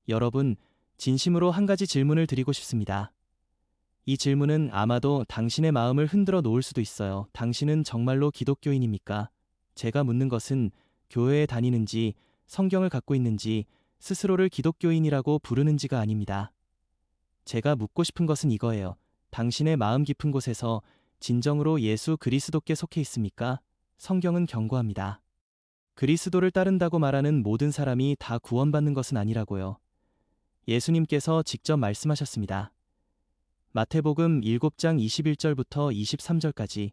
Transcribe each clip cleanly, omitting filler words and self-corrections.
여러분, 진심으로 한 가지 질문을 드리고 싶습니다. 이 질문은 아마도 당신의 마음을 흔들어 놓을 수도 있어요. 당신은 정말로 기독교인입니까? 제가 묻는 것은 교회에 다니는지, 성경을 갖고 있는지, 스스로를 기독교인이라고 부르는지가 아닙니다. 제가 묻고 싶은 것은 이거예요. 당신의 마음 깊은 곳에서 진정으로 예수 그리스도께 속해 있습니까? 성경은 경고합니다. 그리스도를 따른다고 말하는 모든 사람이 다 구원받는 것은 아니라고요. 예수님께서 직접 말씀하셨습니다. 마태복음 7장 21절부터 23절까지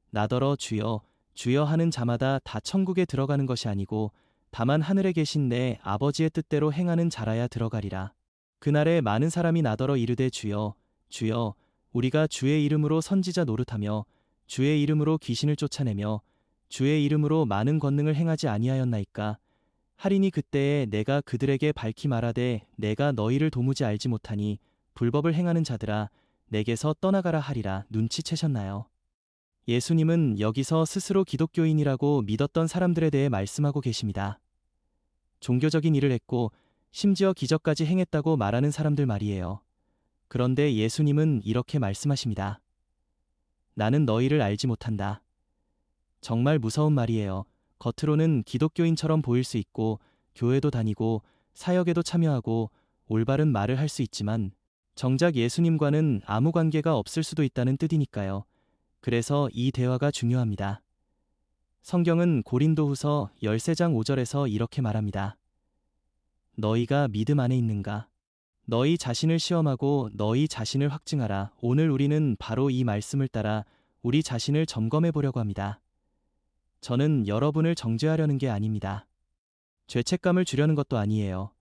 나더러 주여, 주여 하는 자마다 다 천국에 들어가는 것이 아니고 다만 하늘에 계신 내 아버지의 뜻대로 행하는 자라야 들어가리라. 그날에 많은 사람이 나더러 이르되 주여, 주여, 우리가 주의 이름으로 선지자 노릇하며 주의 이름으로 귀신을 쫓아내며 주의 이름으로 많은 권능을 행하지 아니하였나이까? 하리니 그때에 내가 그들에게 밝히 말하되 내가 너희를 도무지 알지 못하니 불법을 행하는 자들아 내게서 떠나가라 하리라. 눈치채셨나요? 예수님은 여기서 스스로 기독교인이라고 믿었던 사람들에 대해 말씀하고 계십니다. 종교적인 일을 했고 심지어 기적까지 행했다고 말하는 사람들 말이에요. 그런데 예수님은 이렇게 말씀하십니다. 나는 너희를 알지 못한다. 정말 무서운 말이에요. 겉으로는 기독교인처럼 보일 수 있고 교회도 다니고 사역에도 참여하고 올바른 말을 할 수 있지만 정작 예수님과는 아무 관계가 없을 수도 있다는 뜻이니까요. 그래서 이 대화가 중요합니다. 성경은 고린도후서 13장 5절에서 이렇게 말합니다. 너희가 믿음 안에 있는가? 너희 자신을 시험하고 너희 자신을 확증하라. 오늘 우리는 바로 이 말씀을 따라 우리 자신을 점검해 보려고 합니다. 저는 여러분을 정죄하려는 게 아닙니다. 죄책감을 주려는 것도 아니에요.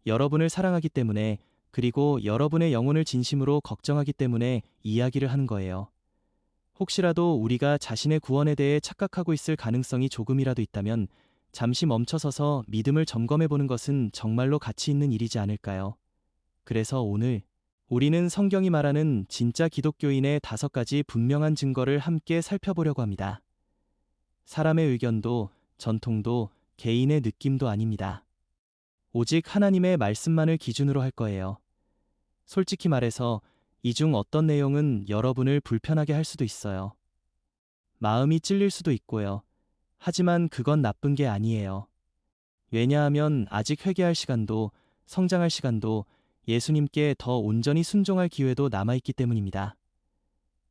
여러분을 사랑하기 때문에 그리고 여러분의 영혼을 진심으로 걱정하기 때문에 이야기를 하는 거예요. 혹시라도 우리가 자신의 구원에 대해 착각하고 있을 가능성이 조금이라도 있다면 잠시 멈춰서서 믿음을 점검해 보는 것은 정말로 가치 있는 일이지 않을까요? 그래서 오늘 우리는 성경이 말하는 진짜 기독교인의 5가지 분명한 증거를 함께 살펴보려고 합니다. 사람의 의견도 전통도 개인의 느낌도 아닙니다. 오직 하나님의 말씀만을 기준으로 할 거예요. 솔직히 말해서 이 중 어떤 내용은 여러분을 불편하게 할 수도 있어요. 마음이 찔릴 수도 있고요. 하지만 그건 나쁜 게 아니에요. 왜냐하면 아직 회개할 시간도 성장할 시간도 예수님께 더 온전히 순종할 기회도 남아있기 때문입니다.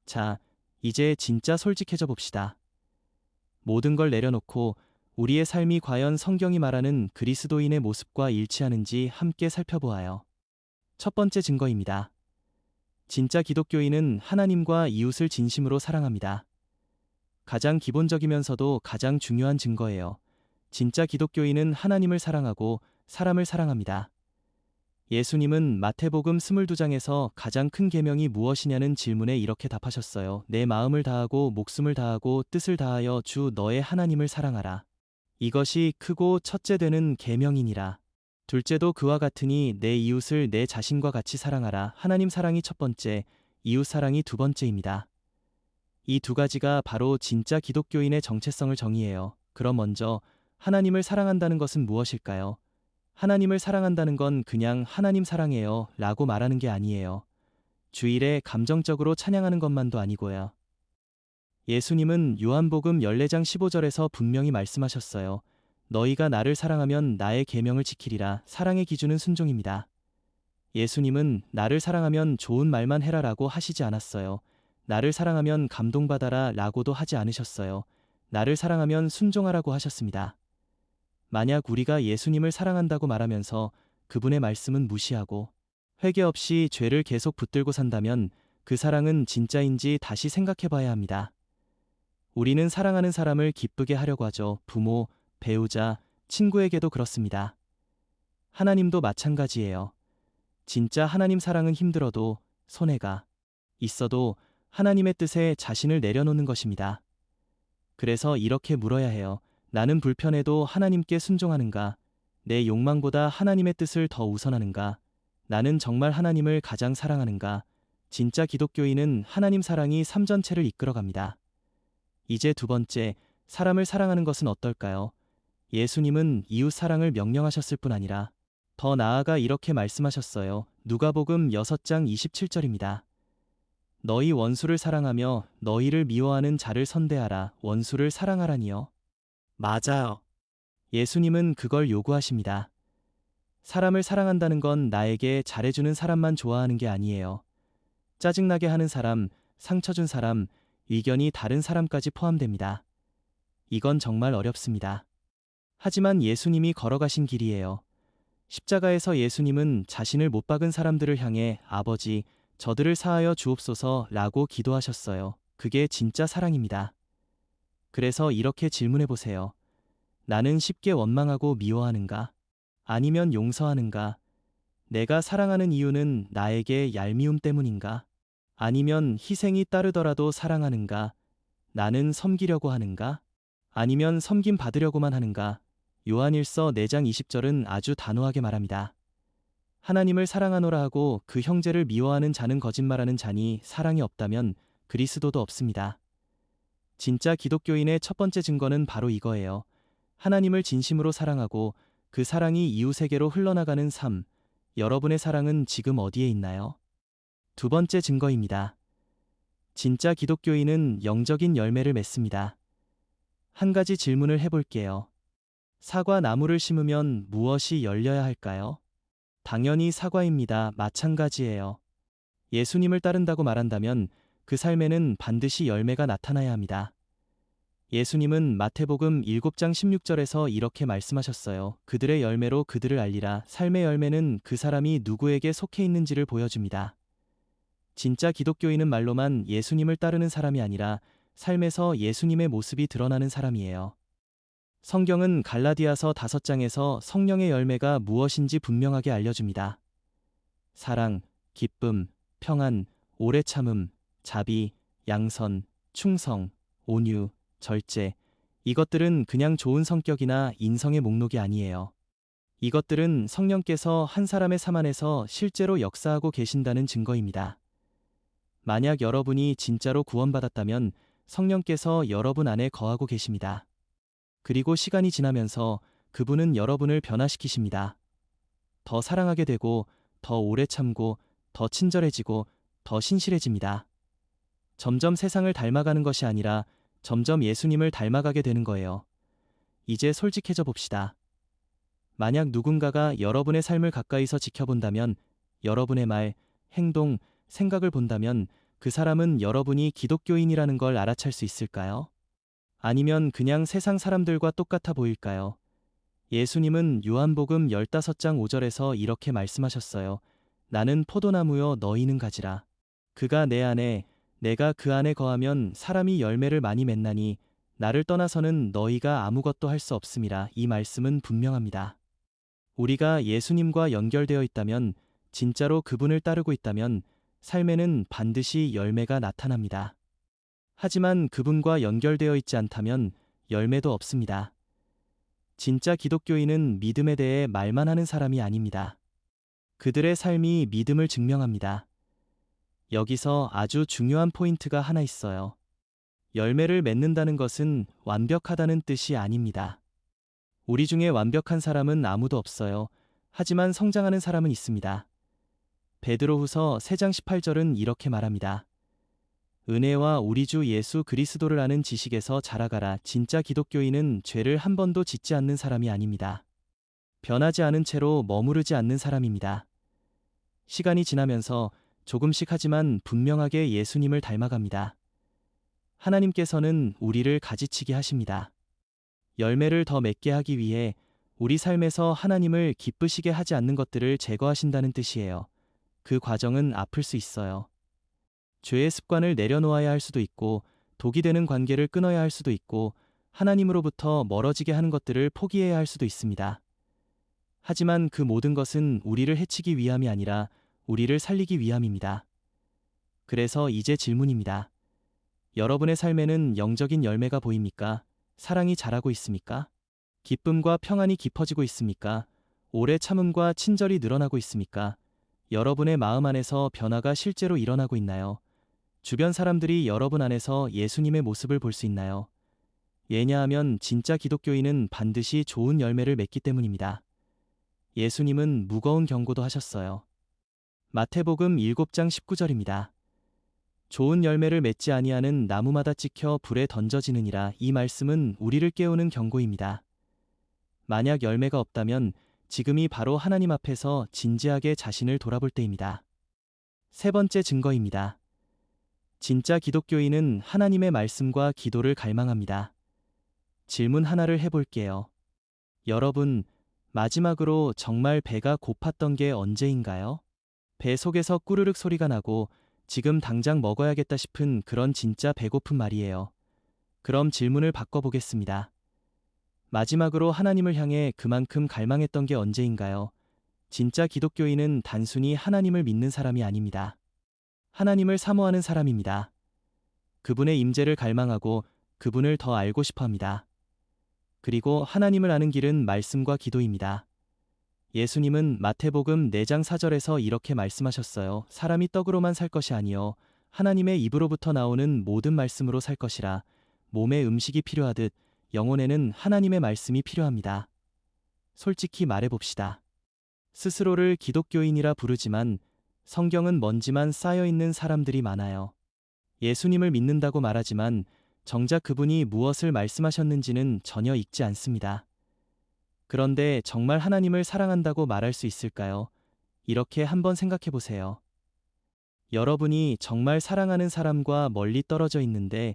자, 이제 진짜 솔직해져 봅시다. 모든 걸 내려놓고 우리의 삶이 과연 성경이 말하는 그리스도인의 모습과 일치하는지 함께 살펴보아요. 첫 번째 증거입니다. 진짜 기독교인은 하나님과 이웃을 진심으로 사랑합니다. 가장 기본적이면서도 가장 중요한 증거예요. 진짜 기독교인은 하나님을 사랑하고 사람을 사랑합니다. 예수님은 마태복음 22장에서 가장 큰 계명이 무엇이냐는 질문에 이렇게 답하셨어요. 내 마음을 다하고 목숨을 다하고 뜻을 다하여 주 너의 하나님을 사랑하라. 이것이 크고 첫째 되는 계명이니라. 둘째도 그와 같으니 내 이웃을 내 자신과 같이 사랑하라. 하나님 사랑이 첫 번째, 이웃 사랑이 두 번째입니다. 이 두 가지가 바로 진짜 기독교인의 정체성을 정의해요. 그럼 먼저 하나님을 사랑한다는 것은 무엇일까요? 하나님을 사랑한다는 건 그냥 하나님 사랑해요 라고 말하는 게 아니에요. 주일에 감정적으로 찬양하는 것만도 아니고요. 예수님은 요한복음 14장 15절에서 분명히 말씀하셨어요. 너희가 나를 사랑하면 나의 계명을 지키리라. 사랑의 기준은 순종입니다. 예수님은 나를 사랑하면 좋은 말만 해라 라고 하시지 않았어요. 나를 사랑하면 감동받아라 라고도 하지 않으셨어요. 나를 사랑하면 순종하라고 하셨습니다. 만약 우리가 예수님을 사랑한다고 말하면서 그분의 말씀은 무시하고 회개 없이 죄를 계속 붙들고 산다면 그 사랑은 진짜인지 다시 생각해 봐야 합니다. 우리는 사랑하는 사람을 기쁘게 하려고 하죠. 부모, 배우자, 친구에게도 그렇습니다. 하나님도 마찬가지예요. 진짜 하나님 사랑은 힘들어도 손해가 있어도 하나님의 뜻에 자신을 내려놓는 것입니다. 그래서 이렇게 물어야 해요. 나는 불편해도 하나님께 순종하는가? 내 욕망보다 하나님의 뜻을 더 우선하는가? 나는 정말 하나님을 가장 사랑하는가? 진짜 기독교인은 하나님 사랑이 삶 전체를 이끌어갑니다. 이제 두 번째, 사람을 사랑하는 것은 어떨까요? 예수님은 이웃 사랑을 명령하셨을 뿐 아니라 더 나아가 이렇게 말씀하셨어요. 누가복음 6장 27절입니다. 너희 원수를 사랑하며 너희를 미워하는 자를 선대하라. 원수를 사랑하라니요. 맞아요. 예수님은 그걸 요구하십니다. 사람을 사랑한다는 건 나에게 잘해주는 사람만 좋아하는 게 아니에요. 짜증나게 하는 사람, 상처 준 사람, 의견이 다른 사람까지 포함됩니다. 이건 정말 어렵습니다. 하지만 예수님이 걸어가신 길이에요. 십자가에서 예수님은 자신을 못 박은 사람들을 향해 아버지, 저들을 사하여 주옵소서 라고 기도하셨어요. 그게 진짜 사랑입니다. 그래서 이렇게 질문해 보세요. 나는 쉽게 원망하고 미워하는가? 아니면 용서하는가? 내가 사랑하는 이유는 나에게 얄미움 때문인가? 아니면 희생이 따르더라도 사랑하는가? 나는 섬기려고 하는가? 아니면 섬김 받으려고만 하는가? 요한일서 4장 20절은 아주 단호하게 말합니다. 하나님을 사랑하노라 하고 그 형제를 미워하는 자는 거짓말하는 자니 사랑이 없다면 그리스도도 없습니다. 진짜 기독교인의 첫 번째 증거는 바로 이거예요. 하나님을 진심으로 사랑하고 그 사랑이 이웃에게로 흘러나가는 삶. 여러분의 사랑은 지금 어디에 있나요? 두 번째 증거입니다. 진짜 기독교인은 영적인 열매를 맺습니다. 한 가지 질문을 해볼게요. 사과 나무를 심으면 무엇이 열려야 할까요? 당연히 사과입니다. 마찬가지예요. 예수님을 따른다고 말한다면 그 삶에는 반드시 열매가 나타나야 합니다. 예수님은 마태복음 7장 16절에서 이렇게 말씀하셨어요. 그들의 열매로 그들을 알리라. 삶의 열매는 그 사람이 누구에게 속해 있는지를 보여줍니다. 진짜 기독교인은 말로만 예수님을 따르는 사람이 아니라 삶에서 예수님의 모습이 드러나는 사람이에요. 성경은 갈라디아서 5장에서 성령의 열매가 무엇인지 분명하게 알려줍니다. 사랑, 기쁨, 평안, 오래 참음, 자비, 양선, 충성, 온유, 절제. 이것들은 그냥 좋은 성격이나 인성의 목록이 아니에요. 이것들은 성령께서 한 사람의 삶 안에서 실제로 역사하고 계신다는 증거입니다. 만약 여러분이 진짜로 구원받았다면 성령께서 여러분 안에 거하고 계십니다. 그리고 시간이 지나면서 그분은 여러분을 변화시키십니다. 더 사랑하게 되고, 더 오래 참고, 더 친절해지고, 더 신실해집니다. 점점 세상을 닮아가는 것이 아니라 점점 예수님을 닮아가게 되는 거예요. 이제 솔직해져 봅시다. 만약 누군가가 여러분의 삶을 가까이서 지켜본다면, 여러분의 말, 행동, 생각을 본다면 그 사람은 여러분이 기독교인이라는 걸 알아챌 수 있을까요? 아니면 그냥 세상 사람들과 똑같아 보일까요? 예수님은 요한복음 15장 5절에서 이렇게 말씀하셨어요. 나는 포도나무요 너희는 가지라. 그가 내 안에 내가 그 안에 거하면 사람이 열매를 많이 맺나니 나를 떠나서는 너희가 아무것도 할 수 없음이라. 이 말씀은 분명합니다. 우리가 예수님과 연결되어 있다면, 진짜로 그분을 따르고 있다면 삶에는 반드시 열매가 나타납니다. 하지만 그분과 연결되어 있지 않다면 열매도 없습니다. 진짜 기독교인은 믿음에 대해 말만 하는 사람이 아닙니다. 그들의 삶이 믿음을 증명합니다. 여기서 아주 중요한 포인트가 하나 있어요. 열매를 맺는다는 것은 완벽하다는 뜻이 아닙니다. 우리 중에 완벽한 사람은 아무도 없어요. 하지만 성장하는 사람은 있습니다. 베드로후서 3장 18절은 이렇게 말합니다. 은혜와 우리 주 예수 그리스도를 아는 지식에서 자라가라. 진짜 기독교인은 죄를 한 번도 짓지 않는 사람이 아닙니다. 변하지 않은 채로 머무르지 않는 사람입니다. 시간이 지나면서 조금씩 하지만 분명하게 예수님을 닮아갑니다. 하나님께서는 우리를 가지치기 하십니다. 열매를 더 맺게 하기 위해 우리 삶에서 하나님을 기쁘시게 하지 않는 것들을 제거하신다는 뜻이에요. 그 과정은 아플 수 있어요. 죄의 습관을 내려놓아야 할 수도 있고, 독이 되는 관계를 끊어야 할 수도 있고, 하나님으로부터 멀어지게 하는 것들을 포기해야 할 수도 있습니다. 하지만 그 모든 것은 우리를 해치기 위함이 아니라 우리를 살리기 위함입니다. 그래서 이제 질문입니다. 여러분의 삶에는 영적인 열매가 보입니까? 사랑이 자라고 있습니까? 기쁨과 평안이 깊어지고 있습니까? 오래 참음과 친절이 늘어나고 있습니까? 여러분의 마음 안에서 변화가 실제로 일어나고 있나요? 주변 사람들이 여러분 안에서 예수님의 모습을 볼 수 있나요? 왜냐하면 진짜 기독교인은 반드시 좋은 열매를 맺기 때문입니다. 예수님은 무거운 경고도 하셨어요. 마태복음 7장 19절입니다. 좋은 열매를 맺지 아니하는 나무마다 찍혀 불에 던져지느니라. 이 말씀은 우리를 깨우는 경고입니다. 만약 열매가 없다면 지금이 바로 하나님 앞에서 진지하게 자신을 돌아볼 때입니다. 세 번째 증거입니다. 진짜 기독교인은 하나님의 말씀과 기도를 갈망합니다. 질문 하나를 해볼게요. 여러분, 마지막으로 정말 배가 고팠던 게 언제인가요? 배 속에서 꾸르륵 소리가 나고 지금 당장 먹어야겠다 싶은 그런 진짜 배고픈 말이에요. 그럼 질문을 바꿔보겠습니다. 마지막으로 하나님을 향해 그만큼 갈망했던 게 언제인가요? 진짜 기독교인은 단순히 하나님을 믿는 사람이 아닙니다. 하나님을 사모하는 사람입니다. 그분의 임재를 갈망하고 그분을 더 알고 싶어 합니다. 그리고 하나님을 아는 길은 말씀과 기도입니다. 예수님은 마태복음 4장 4절에서 이렇게 말씀하셨어요. 사람이 떡으로만 살 것이 아니요 하나님의 입으로부터 나오는 모든 말씀으로 살 것이라. 몸에 음식이 필요하듯 영혼에는 하나님의 말씀이 필요합니다. 솔직히 말해봅시다. 스스로를 기독교인이라 부르지만 성경은 먼지만 쌓여있는 사람들이 많아요. 예수님을 믿는다고 말하지만 정작 그분이 무엇을 말씀하셨는지는 전혀 읽지 않습니다. 그런데 정말 하나님을 사랑한다고 말할 수 있을까요? 이렇게 한번 생각해 보세요. 여러분이 정말 사랑하는 사람과 멀리 떨어져 있는데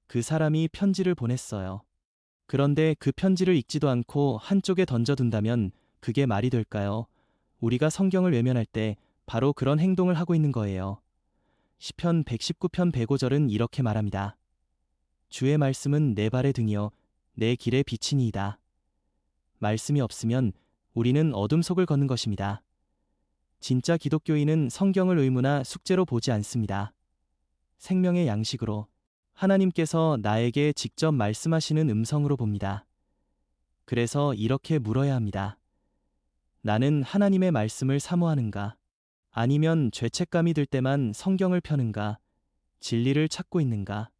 그 사람이 편지를 보냈어요. 그런데 그 편지를 읽지도 않고 한쪽에 던져둔다면 그게 말이 될까요? 우리가 성경을 외면할 때 바로 그런 행동을 하고 있는 거예요. 시편 119편 105절은 이렇게 말합니다. 주의 말씀은 내 발의 등이요 내 길의 빛이니이다. 말씀이 없으면 우리는 어둠 속을 걷는 것입니다. 진짜 기독교인은 성경을 의무나 숙제로 보지 않습니다. 생명의 양식으로 하나님께서 나에게 직접 말씀하시는 음성으로 봅니다. 그래서 이렇게 물어야 합니다. 나는 하나님의 말씀을 사모하는가? 아니면 죄책감이 들 때만 성경을 펴는가? 진리를 찾고 있는가?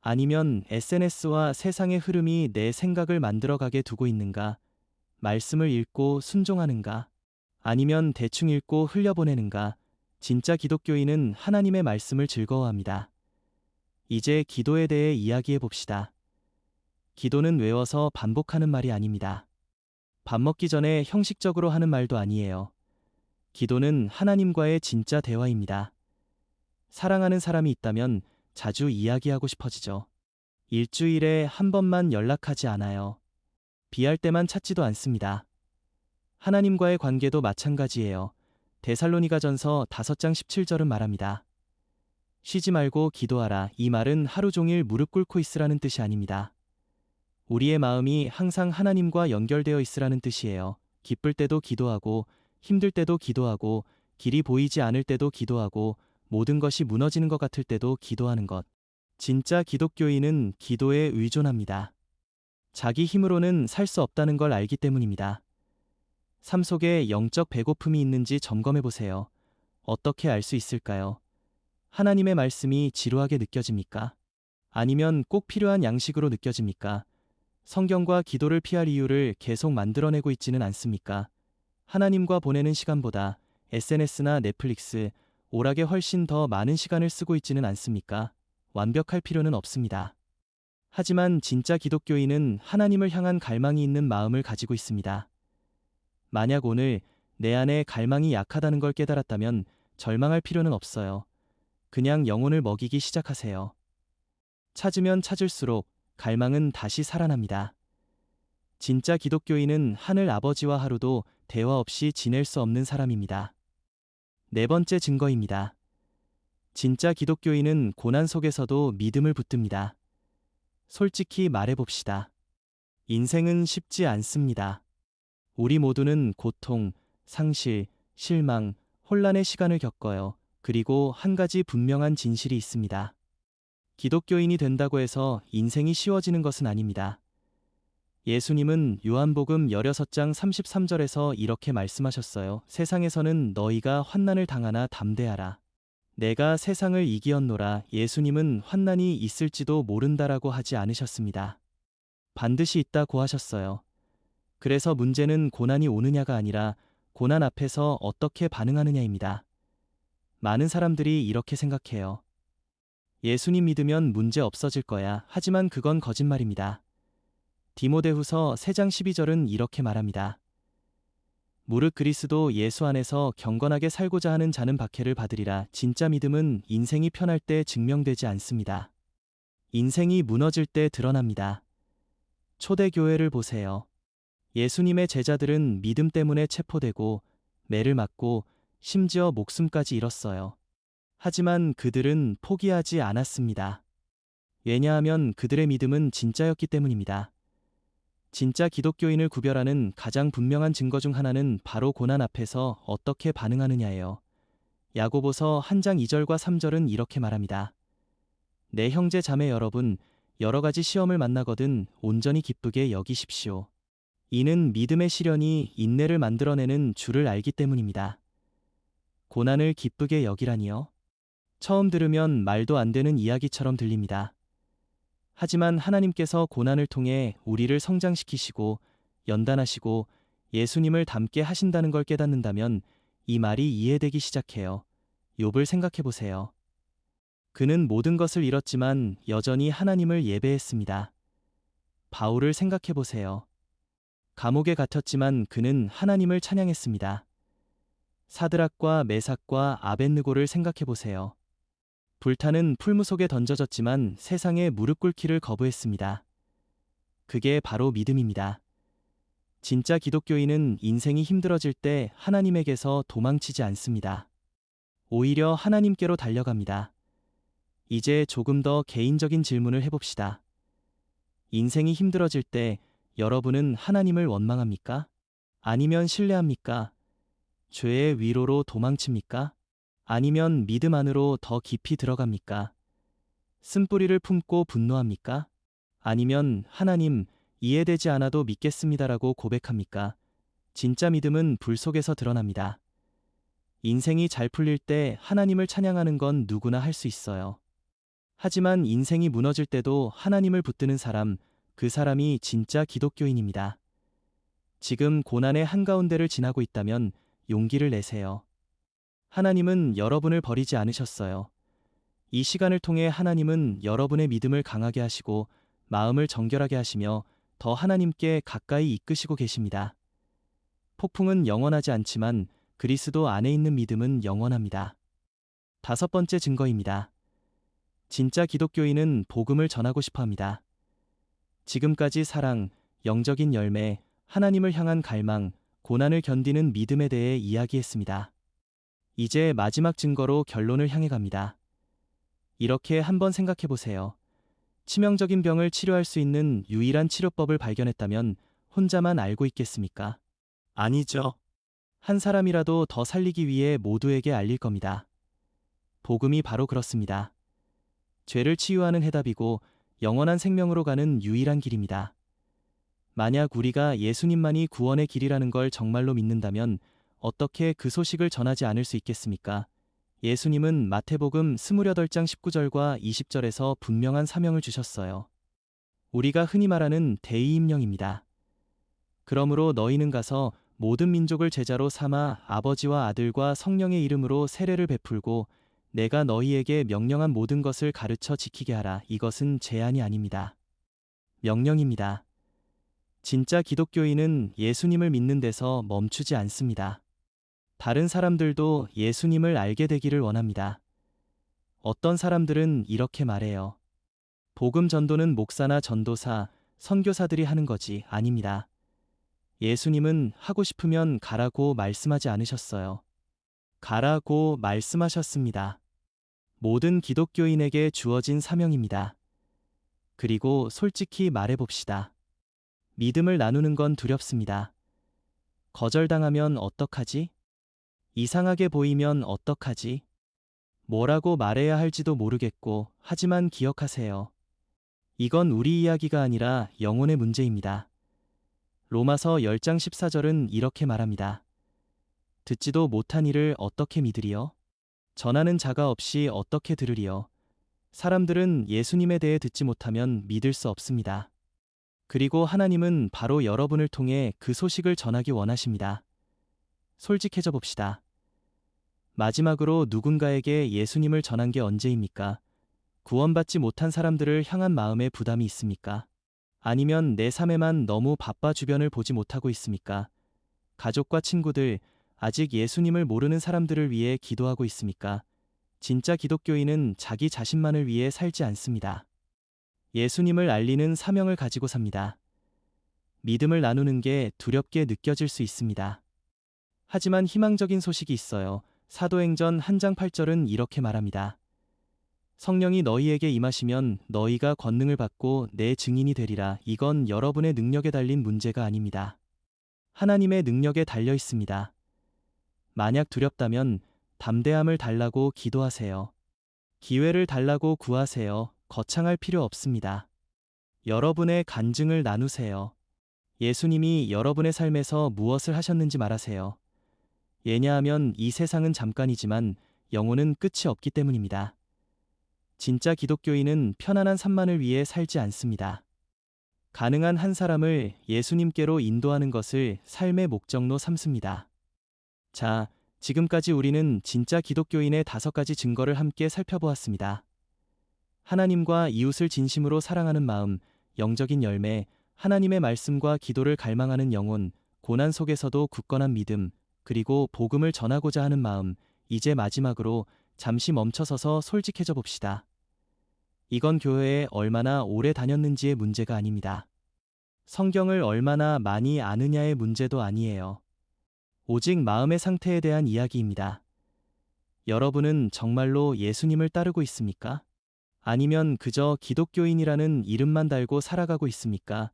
아니면 SNS와 세상의 흐름이 내 생각을 만들어가게 두고 있는가? 말씀을 읽고 순종하는가? 아니면 대충 읽고 흘려보내는가? 진짜 기독교인은 하나님의 말씀을 즐거워합니다. 이제 기도에 대해 이야기해 봅시다. 기도는 외워서 반복하는 말이 아닙니다. 밥 먹기 전에 형식적으로 하는 말도 아니에요. 기도는 하나님과의 진짜 대화입니다. 사랑하는 사람이 있다면 자주 이야기하고 싶어지죠. 일주일에 한 번만 연락하지 않아요. 비할 때만 찾지도 않습니다. 하나님과의 관계도 마찬가지예요. 데살로니가전서 5장 17절은 말합니다. 쉬지 말고 기도하라. 이 말은 하루 종일 무릎 꿇고 있으라는 뜻이 아닙니다. 우리의 마음이 항상 하나님과 연결되어 있으라는 뜻이에요. 기쁠 때도 기도하고 힘들 때도 기도하고 길이 보이지 않을 때도 기도하고 모든 것이 무너지는 것 같을 때도 기도하는 것. 진짜 기독교인은 기도에 의존합니다. 자기 힘으로는 살 수 없다는 걸 알기 때문입니다. 삶 속에 영적 배고픔이 있는지 점검해 보세요. 어떻게 알 수 있을까요? 하나님의 말씀이 지루하게 느껴집니까? 아니면 꼭 필요한 양식으로 느껴집니까? 성경과 기도를 피할 이유를 계속 만들어내고 있지는 않습니까? 하나님과 보내는 시간보다 SNS나 넷플릭스, 오락에 훨씬 더 많은 시간을 쓰고 있지는 않습니까? 완벽할 필요는 없습니다. 하지만 진짜 기독교인은 하나님을 향한 갈망이 있는 마음을 가지고 있습니다. 만약 오늘 내 안에 갈망이 약하다는 걸 깨달았다면 절망할 필요는 없어요. 그냥 영혼을 먹이기 시작하세요. 찾으면 찾을수록 갈망은 다시 살아납니다. 진짜 기독교인은 하늘 아버지와 하루도 대화 없이 지낼 수 없는 사람입니다. 네 번째 증거입니다. 진짜 기독교인은 고난 속에서도 믿음을 붙듭니다. 솔직히 말해봅시다. 인생은 쉽지 않습니다. 우리 모두는 고통, 상실, 실망, 혼란의 시간을 겪어요. 그리고 한 가지 분명한 진실이 있습니다. 기독교인이 된다고 해서 인생이 쉬워지는 것은 아닙니다. 예수님은 요한복음 16장 33절에서 이렇게 말씀하셨어요. 세상에서는 너희가 환난을 당하나 담대하라. 내가 세상을 이기었노라. 예수님은 환난이 있을지도 모른다라고 하지 않으셨습니다. 반드시 있다고 하셨어요. 그래서 문제는 고난이 오느냐가 아니라 고난 앞에서 어떻게 반응하느냐입니다. 많은 사람들이 이렇게 생각해요. 예수님 믿으면 문제 없어질 거야. 하지만 그건 거짓말입니다. 디모데후서 3장 12절은 이렇게 말합니다. 무릇 그리스도 예수 안에서 경건하게 살고자 하는 자는 박해를 받으리라. 진짜 믿음은 인생이 편할 때 증명되지 않습니다. 인생이 무너질 때 드러납니다. 초대교회를 보세요. 예수님의 제자들은 믿음 때문에 체포되고 매를 맞고 심지어 목숨까지 잃었어요. 하지만 그들은 포기하지 않았습니다. 왜냐하면 그들의 믿음은 진짜였기 때문입니다. 진짜 기독교인을 구별하는 가장 분명한 증거 중 하나는 바로 고난 앞에서 어떻게 반응하느냐예요. 야고보서 1장 2절과 3절은 이렇게 말합니다. 내 형제 자매 여러분, 여러 가지 시험을 만나거든 온전히 기쁘게 여기십시오. 이는 믿음의 시련이 인내를 만들어내는 줄을 알기 때문입니다. 고난을 기쁘게 여기라니요? 처음 들으면 말도 안 되는 이야기처럼 들립니다. 하지만 하나님께서 고난을 통해 우리를 성장시키시고 연단하시고 예수님을 닮게 하신다는 걸 깨닫는다면 이 말이 이해되기 시작해요. 욥을 생각해 보세요. 그는 모든 것을 잃었지만 여전히 하나님을 예배했습니다. 바울을 생각해 보세요. 감옥에 갇혔지만 그는 하나님을 찬양했습니다. 사드락과 메삭과 아벳느고를 생각해 보세요. 불타는 풀무 속에 던져졌지만 세상에 무릎 꿇기를 거부했습니다. 그게 바로 믿음입니다. 진짜 기독교인은 인생이 힘들어질 때 하나님에게서 도망치지 않습니다. 오히려 하나님께로 달려갑니다. 이제 조금 더 개인적인 질문을 해봅시다. 인생이 힘들어질 때 여러분은 하나님을 원망합니까? 아니면 신뢰합니까? 죄의 위로로 도망칩니까? 아니면 믿음 안으로 더 깊이 들어갑니까? 쓴뿌리를 품고 분노합니까? 아니면 하나님, 이해되지 않아도 믿겠습니다라고 고백합니까? 진짜 믿음은 불 속에서 드러납니다. 인생이 잘 풀릴 때 하나님을 찬양하는 건 누구나 할 수 있어요. 하지만 인생이 무너질 때도 하나님을 붙드는 사람, 그 사람이 진짜 기독교인입니다. 지금 고난의 한가운데를 지나고 있다면 용기를 내세요. 하나님은 여러분을 버리지 않으셨어요. 이 시간을 통해 하나님은 여러분의 믿음을 강하게 하시고 마음을 정결하게 하시며 더 하나님께 가까이 이끄시고 계십니다. 폭풍은 영원하지 않지만 그리스도 안에 있는 믿음은 영원합니다. 5번째 증거입니다. 진짜 기독교인은 복음을 전하고 싶어 합니다. 지금까지 사랑, 영적인 열매, 하나님을 향한 갈망, 고난을 견디는 믿음에 대해 이야기했습니다. 이제 마지막 증거로 결론을 향해 갑니다. 이렇게 한번 생각해 보세요. 치명적인 병을 치료할 수 있는 유일한 치료법을 발견했다면 혼자만 알고 있겠습니까? 아니죠. 한 사람이라도 더 살리기 위해 모두에게 알릴 겁니다. 복음이 바로 그렇습니다. 죄를 치유하는 해답이고 영원한 생명으로 가는 유일한 길입니다. 만약 우리가 예수님만이 구원의 길이라는 걸 정말로 믿는다면 어떻게 그 소식을 전하지 않을 수 있겠습니까? 예수님은 마태복음 28장 19절과 20절에서 분명한 사명을 주셨어요. 우리가 흔히 말하는 대의임령입니다. 그러므로 너희는 가서 모든 민족을 제자로 삼아 아버지와 아들과 성령의 이름으로 세례를 베풀고 내가 너희에게 명령한 모든 것을 가르쳐 지키게 하라. 이것은 제안이 아닙니다. 명령입니다. 진짜 기독교인은 예수님을 믿는 데서 멈추지 않습니다. 다른 사람들도 예수님을 알게 되기를 원합니다. 어떤 사람들은 이렇게 말해요. 복음 전도는 목사나 전도사, 선교사들이 하는 거지. 아닙니다. 예수님은 하고 싶으면 가라고 말씀하지 않으셨어요. 가라고 말씀하셨습니다. 모든 기독교인에게 주어진 사명입니다. 그리고 솔직히 말해봅시다. 믿음을 나누는 건 두렵습니다. 거절당하면 어떡하지? 이상하게 보이면 어떡하지? 뭐라고 말해야 할지도 모르겠고, 하지만 기억하세요. 이건 우리 이야기가 아니라 영혼의 문제입니다. 로마서 10장 14절은 이렇게 말합니다. 듣지도 못한 이를 어떻게 믿으리요? 전하는 자가 없이 어떻게 들으리요? 사람들은 예수님에 대해 듣지 못하면 믿을 수 없습니다. 그리고 하나님은 바로 여러분을 통해 그 소식을 전하기 원하십니다. 솔직해져 봅시다. 마지막으로 누군가에게 예수님을 전한 게 언제입니까? 구원받지 못한 사람들을 향한 마음에 부담이 있습니까? 아니면 내 삶에만 너무 바빠 주변을 보지 못하고 있습니까? 가족과 친구들, 아직 예수님을 모르는 사람들을 위해 기도하고 있습니까? 진짜 기독교인은 자기 자신만을 위해 살지 않습니다. 예수님을 알리는 사명을 가지고 삽니다. 믿음을 나누는 게 두렵게 느껴질 수 있습니다. 하지만 희망적인 소식이 있어요. 사도행전 1장 8절은 이렇게 말합니다. 성령이 너희에게 임하시면 너희가 권능을 받고 내 증인이 되리라. 이건 여러분의 능력에 달린 문제가 아닙니다. 하나님의 능력에 달려 있습니다. 만약 두렵다면 담대함을 달라고 기도하세요. 기회를 달라고 구하세요. 거창할 필요 없습니다. 여러분의 간증을 나누세요. 예수님이 여러분의 삶에서 무엇을 하셨는지 말하세요. 왜냐하면 이 세상은 잠깐이지만 영혼은 끝이 없기 때문입니다. 진짜 기독교인은 편안한 삶만을 위해 살지 않습니다. 가능한 한 사람을 예수님께로 인도하는 것을 삶의 목적로 삼습니다. 자, 지금까지 우리는 진짜 기독교인의 5가지 증거를 함께 살펴보았습니다. 하나님과 이웃을 진심으로 사랑하는 마음, 영적인 열매, 하나님의 말씀과 기도를 갈망하는 영혼, 고난 속에서도 굳건한 믿음, 그리고 복음을 전하고자 하는 마음. 이제 마지막으로 잠시 멈춰서서 솔직해져 봅시다. 이건 교회에 얼마나 오래 다녔는지의 문제가 아닙니다. 성경을 얼마나 많이 아느냐의 문제도 아니에요. 오직 마음의 상태에 대한 이야기입니다. 여러분은 정말로 예수님을 따르고 있습니까? 아니면 그저 기독교인이라는 이름만 달고 살아가고 있습니까?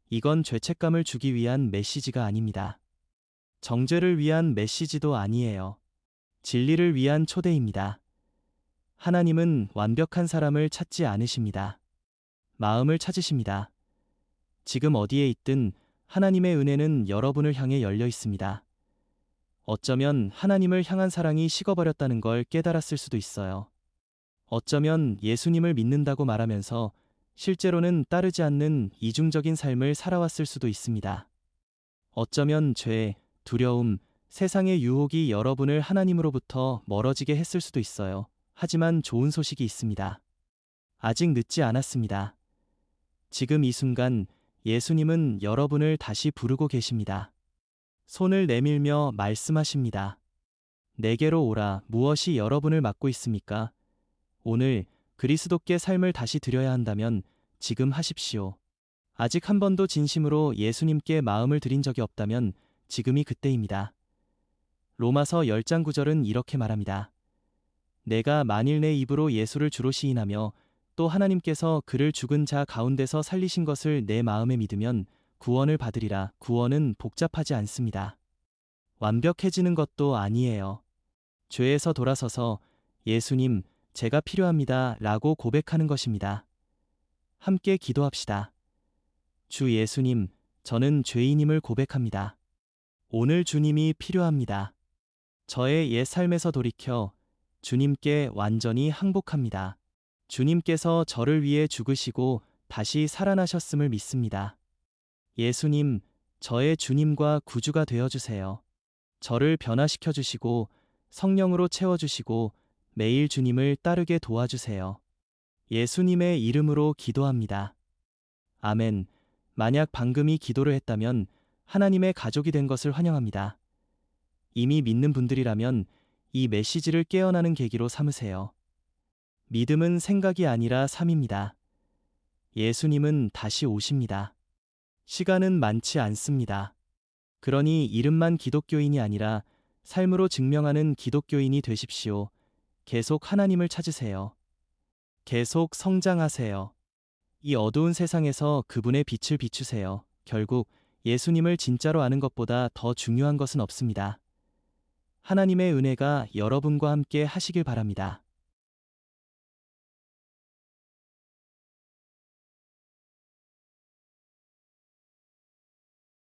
이건 죄책감을 주기 위한 메시지가 아닙니다. 정죄를 위한 메시지도 아니에요. 진리를 위한 초대입니다. 하나님은 완벽한 사람을 찾지 않으십니다. 마음을 찾으십니다. 지금 어디에 있든 하나님의 은혜는 여러분을 향해 열려 있습니다. 어쩌면 하나님을 향한 사랑이 식어버렸다는 걸 깨달았을 수도 있어요. 어쩌면 예수님을 믿는다고 말하면서 실제로는 따르지 않는 이중적인 삶을 살아왔을 수도 있습니다. 어쩌면 죄, 두려움, 세상의 유혹이 여러분을 하나님으로부터 멀어지게 했을 수도 있어요. 하지만 좋은 소식이 있습니다. 아직 늦지 않았습니다. 지금 이 순간 예수님은 여러분을 다시 부르고 계십니다. 손을 내밀며 말씀하십니다. 내게로 오라. 무엇이 여러분을 막고 있습니까? 오늘 그리스도께 삶을 다시 드려야 한다면 지금 하십시오. 아직 한 번도 진심으로 예수님께 마음을 드린 적이 없다면 지금이 그때입니다. 로마서 10장 9절은 이렇게 말합니다. 내가 만일 내 입으로 예수를 주로 시인하며 또 하나님께서 그를 죽은 자 가운데서 살리신 것을 내 마음에 믿으면 구원을 받으리라. 구원은 복잡하지 않습니다. 완벽해지는 것도 아니에요. 죄에서 돌아서서 예수님, 제가 필요합니다 라고 고백하는 것입니다. 함께 기도합시다. 주 예수님, 저는 죄인임을 고백합니다. 오늘 주님이 필요합니다. 저의 옛 삶에서 돌이켜 주님께 완전히 항복합니다. 주님께서 저를 위해 죽으시고 다시 살아나셨음을 믿습니다. 예수님, 저의 주님과 구주가 되어주세요. 저를 변화시켜 주시고 성령으로 채워주시고 매일 주님을 따르게 도와주세요. 예수님의 이름으로 기도합니다. 아멘. 만약 방금 이 기도를 했다면 하나님의 가족이 된 것을 환영합니다. 이미 믿는 분들이라면 이 메시지를 깨어나는 계기로 삼으세요. 믿음은 생각이 아니라 삶입니다. 예수님은 다시 오십니다. 시간은 많지 않습니다. 그러니 이름만 기독교인이 아니라 삶으로 증명하는 기독교인이 되십시오. 계속 하나님을 찾으세요. 계속 성장하세요. 이 어두운 세상에서 그분의 빛을 비추세요. 결국 예수님을 진짜로 아는 것보다 더 중요한 것은 없습니다. 하나님의 은혜가 여러분과 함께 하시길 바랍니다.